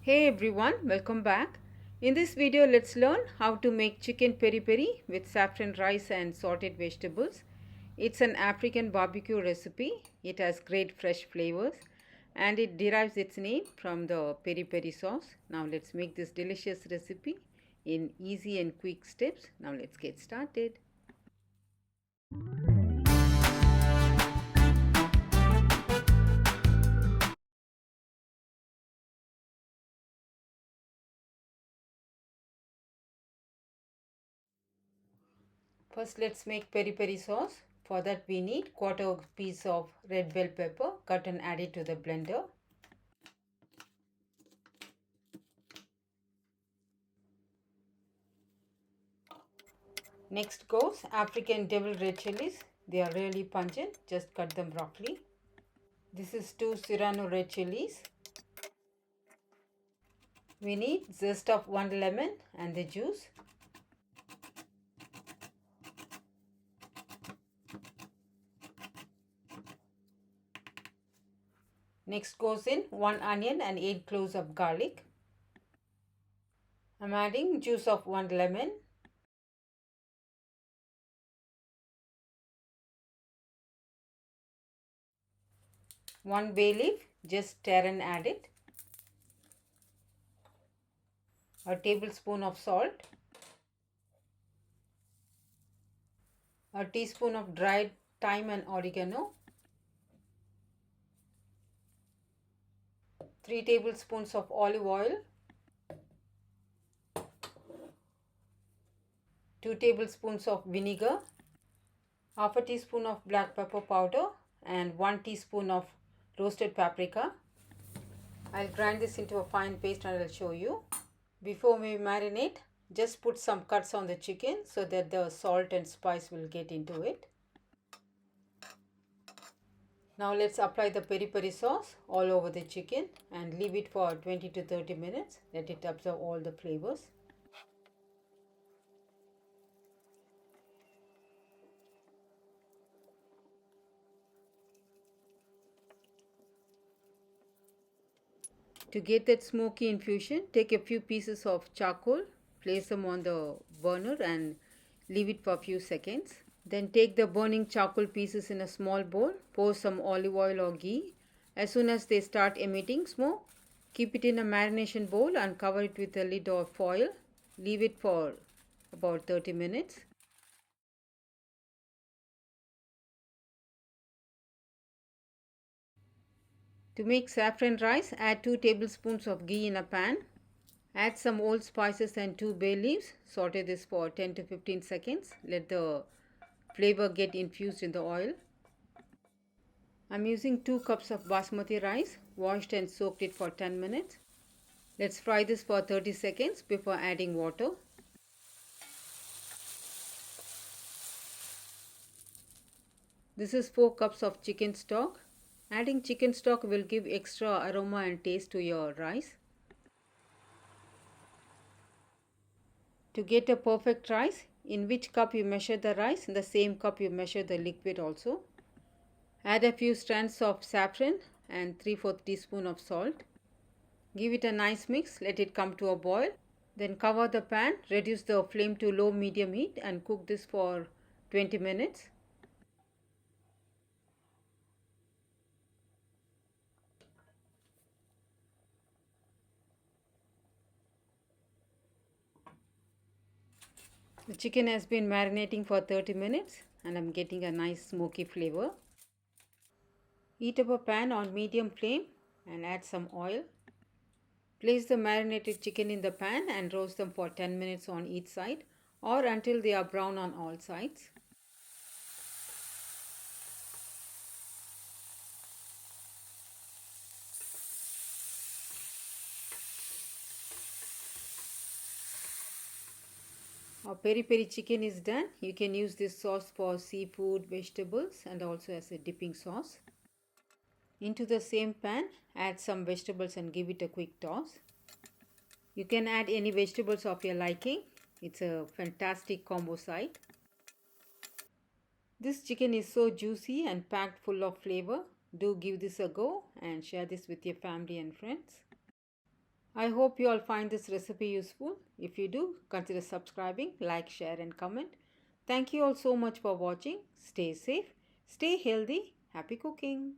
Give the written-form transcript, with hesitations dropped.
Hey everyone, welcome back. In this video, let's learn how to make chicken peri peri with saffron rice and sauteed vegetables. It's an African barbecue recipe. It has great fresh flavors and it derives its name from the peri peri sauce. Now let's make this delicious recipe in easy and quick steps. Now let's get started. First, let's make peri peri sauce. For that, we need quarter piece of red bell pepper cut and add it to the blender. Next goes African devil red chillies. They are really pungent. Just cut them roughly. This is 2 Serrano red chillies. We need zest of 1 lemon and the juice. Next goes in 1 onion and 8 cloves of garlic. I'm adding juice of 1 lemon. One bay leaf, just tear and add it. A tablespoon of salt. A teaspoon of dried thyme and oregano. 3 tablespoons of olive oil. 2 tablespoons of vinegar. Half a teaspoon of black pepper powder and 1 teaspoon of roasted paprika. I'll grind this into a fine paste and I'll show you. Before we marinate, just put some cuts on the chicken so that the salt and spice will get into it. Now let's apply the peri peri sauce all over the chicken and leave it for 20 to 30 minutes. Let it absorb all the flavors. To get that smoky infusion, take a few pieces of charcoal, place them on the burner and leave it for a few seconds. Then take the burning charcoal pieces in a small bowl, pour some olive oil or ghee. As soon as they start emitting smoke, keep it in a marination bowl and cover it with a lid or foil. Leave it for about 30 minutes. To make saffron rice, add 2 tablespoons of ghee in a pan. Add some old spices and 2 bay leaves. Saute this for 10 to 15 seconds. Let the flavor get infused in the oil. I'm using 2 cups of basmati rice, washed and soaked it for 10 minutes. Let's fry this for 30 seconds before adding water. This is 4 cups of chicken stock. Adding chicken stock will give extra aroma and taste to your rice. To get a perfect rice, in which cup you measure the rice, in the same cup you measure the liquid also. Add a few strands of saffron and 3/4 teaspoon of salt. Give it a nice mix, let it come to a boil. Then cover the pan, reduce the flame to low medium heat and cook this for 20 minutes. The chicken has been marinating for 30 minutes and I'm getting a nice smoky flavor. Heat up a pan on medium flame and add some oil. Place the marinated chicken in the pan and roast them for 10 minutes on each side or until they are brown on all sides. Our peri peri chicken is done. You can use this sauce for seafood, vegetables and also as a dipping sauce. Into the same pan, add some vegetables and give it a quick toss. You can add any vegetables of your liking. It's a fantastic combo side. This chicken is so juicy and packed full of flavor. Do give this a go and share this with your family and friends. I hope you all find this recipe useful. If you do, consider subscribing, like, share, and comment. Thank you all so much for watching. Stay safe, stay healthy, happy cooking.